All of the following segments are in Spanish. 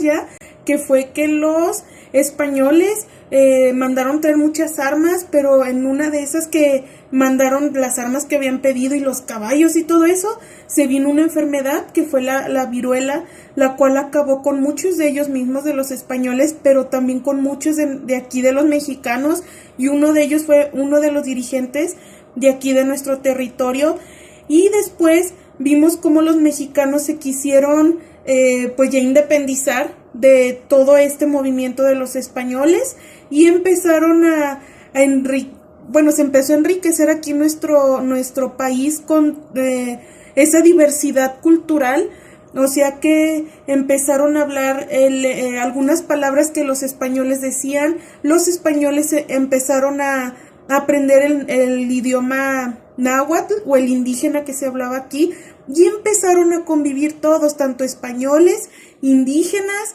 historia, que fue que los españoles mandaron traer muchas armas, pero en una de esas que mandaron las armas que habían pedido y los caballos y todo eso, se vino una enfermedad que fue la viruela, la cual acabó con muchos de ellos mismos, de los españoles, pero también con muchos de aquí de los mexicanos, y uno de ellos fue uno de los dirigentes de aquí de nuestro territorio. Y después vimos cómo los mexicanos se quisieron pues ya independizar de todo este movimiento de los españoles, y empezaron se empezó a enriquecer aquí nuestro país con esa diversidad cultural. O sea que empezaron a hablar algunas palabras que los españoles decían. Los españoles empezaron a aprender el idioma náhuatl o el indígena que se hablaba aquí, y empezaron a convivir todos, tanto españoles, indígenas,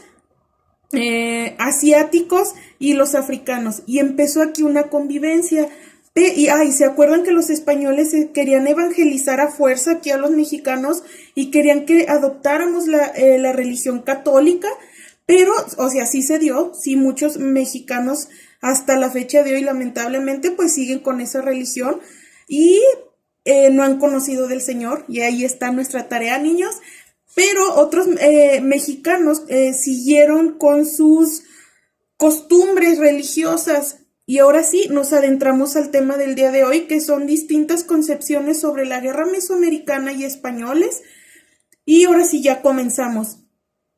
asiáticos y los africanos, y empezó aquí una convivencia. ¿Se acuerdan que los españoles querían evangelizar a fuerza aquí a los mexicanos y querían que adoptáramos la religión católica? Pero, o sea, sí se dio, sí, muchos mexicanos hasta la fecha de hoy, lamentablemente, pues siguen con esa religión y no han conocido del Señor, y ahí está nuestra tarea, niños. Pero otros mexicanos siguieron con sus costumbres religiosas. Y ahora sí, nos adentramos al tema del día de hoy, que son distintas concepciones sobre la guerra mesoamericana y españoles. Y ahora sí, ya comenzamos.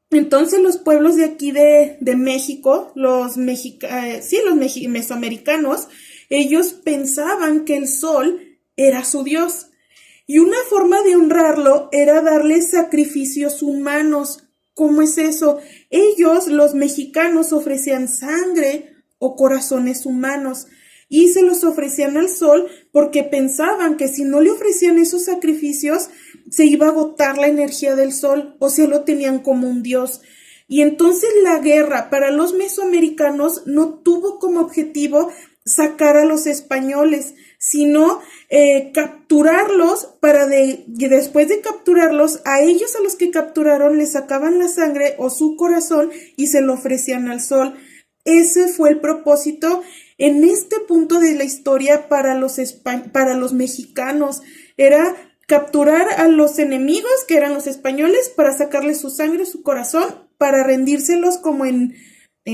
Entonces, los pueblos de aquí de México, los mesoamericanos, ellos pensaban que el sol era su dios. Y una forma de honrarlo era darle sacrificios humanos. ¿Cómo es eso? Ellos, los mexicanos, ofrecían sangre o corazones humanos, y se los ofrecían al sol porque pensaban que si no le ofrecían esos sacrificios se iba a agotar la energía del sol, o sea, lo tenían como un dios. Y entonces la guerra para los mesoamericanos no tuvo como objetivo sacar a los españoles, sino capturarlos y después de capturarlos, a ellos, a los que capturaron, les sacaban la sangre o su corazón y se lo ofrecían al sol. Ese fue el propósito en este punto de la historia para los mexicanos. Era capturar a los enemigos, que eran los españoles, para sacarles su sangre, su corazón, para rendírselos como en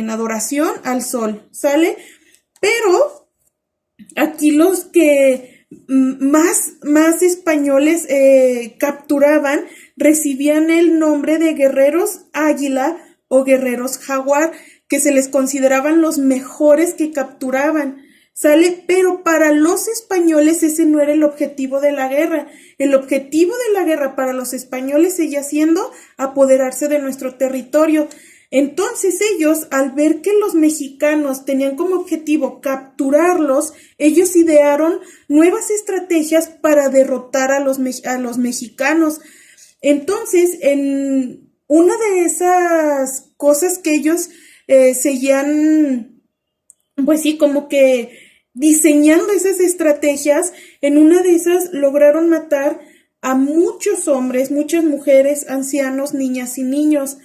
adoración al sol, ¿sale? Pero aquí los que más españoles capturaban recibían el nombre de guerreros águila o guerreros jaguar, que se les consideraban los mejores que capturaban, ¿sale? Pero para los españoles ese no era el objetivo de la guerra. El objetivo de la guerra para los españoles seguía siendo apoderarse de nuestro territorio. Entonces ellos, al ver que los mexicanos tenían como objetivo capturarlos, ellos idearon nuevas estrategias para derrotar a los mexicanos. Entonces, en una de esas cosas que ellos seguían, pues sí, como que diseñando esas estrategias, en una de esas lograron matar a muchos hombres, muchas mujeres, ancianos, niñas y niños.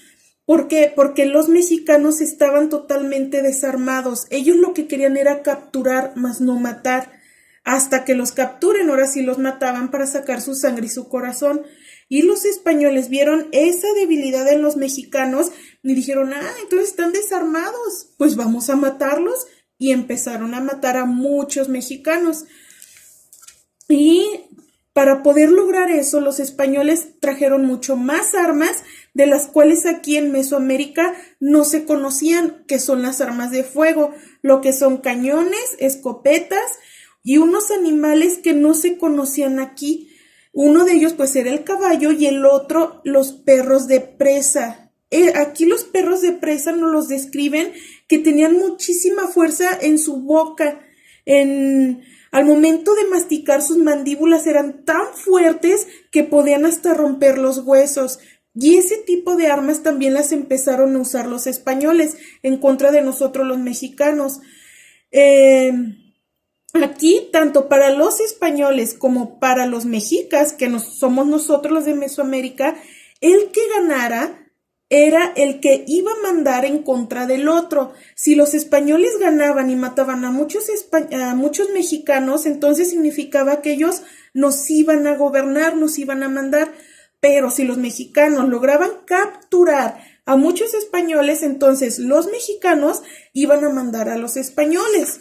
¿Por qué? Porque los mexicanos estaban totalmente desarmados. Ellos lo que querían era capturar, mas no matar. Hasta que los capturen, ahora sí los mataban para sacar su sangre y su corazón. Y los españoles vieron esa debilidad en los mexicanos y dijeron, entonces están desarmados, pues vamos a matarlos. Y empezaron a matar a muchos mexicanos. Y para poder lograr eso, los españoles trajeron mucho más armas, de las cuales aquí en Mesoamérica no se conocían, que son las armas de fuego, lo que son cañones, escopetas y unos animales que no se conocían aquí. Uno de ellos pues era el caballo y el otro los perros de presa. Aquí los perros de presa nos los describen que tenían muchísima fuerza en su boca. Al momento de masticar, sus mandíbulas eran tan fuertes que podían hasta romper los huesos. Y ese tipo de armas también las empezaron a usar los españoles en contra de nosotros los mexicanos. Aquí, tanto para los españoles como para los mexicas, que somos nosotros los de Mesoamérica, el que ganara era el que iba a mandar en contra del otro. Si los españoles ganaban y mataban a muchos mexicanos, entonces significaba que ellos nos iban a gobernar, nos iban a mandar. Pero si los mexicanos lograban capturar a muchos españoles, entonces los mexicanos iban a mandar a los españoles.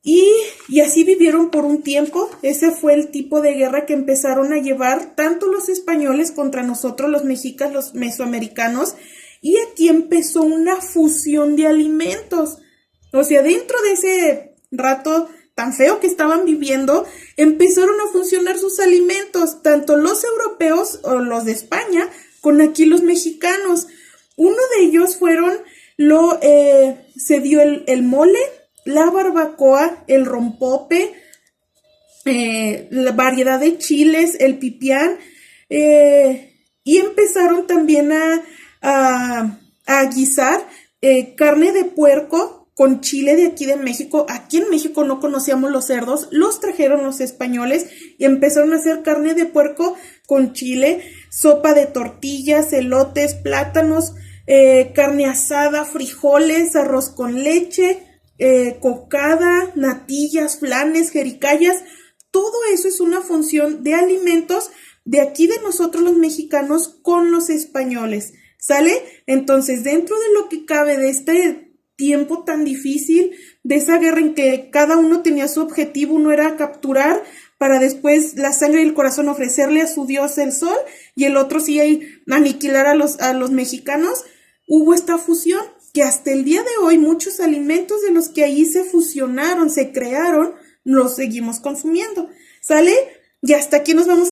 Y así vivieron por un tiempo. Ese fue el tipo de guerra que empezaron a llevar tanto los españoles contra nosotros, los mexicas, los mesoamericanos. Y aquí empezó una fusión de alimentos. O sea, dentro de ese rato tan feo que estaban viviendo, empezaron a funcionar sus alimentos, tanto los europeos o los de España, con aquí los mexicanos. Uno de ellos se dio el mole, la barbacoa, el rompope, la variedad de chiles, el pipián, y empezaron también a guisar carne de puerco con chile de aquí de México. Aquí en México no conocíamos los cerdos, los trajeron los españoles y empezaron a hacer carne de puerco con chile, sopa de tortillas, elotes, plátanos, carne asada, frijoles, arroz con leche, cocada, natillas, flanes, jericayas. Todo eso es una función de alimentos de aquí de nosotros los mexicanos con los españoles, ¿sale? Entonces, dentro de lo que cabe de este tiempo tan difícil, de esa guerra en que cada uno tenía su objetivo, uno era capturar para después la sangre y el corazón ofrecerle a su dios el sol, y el otro sí aniquilar a los mexicanos, hubo esta fusión que hasta el día de hoy muchos alimentos de los que ahí se fusionaron, se crearon, los seguimos consumiendo, ¿sale? Y hasta aquí nos vamos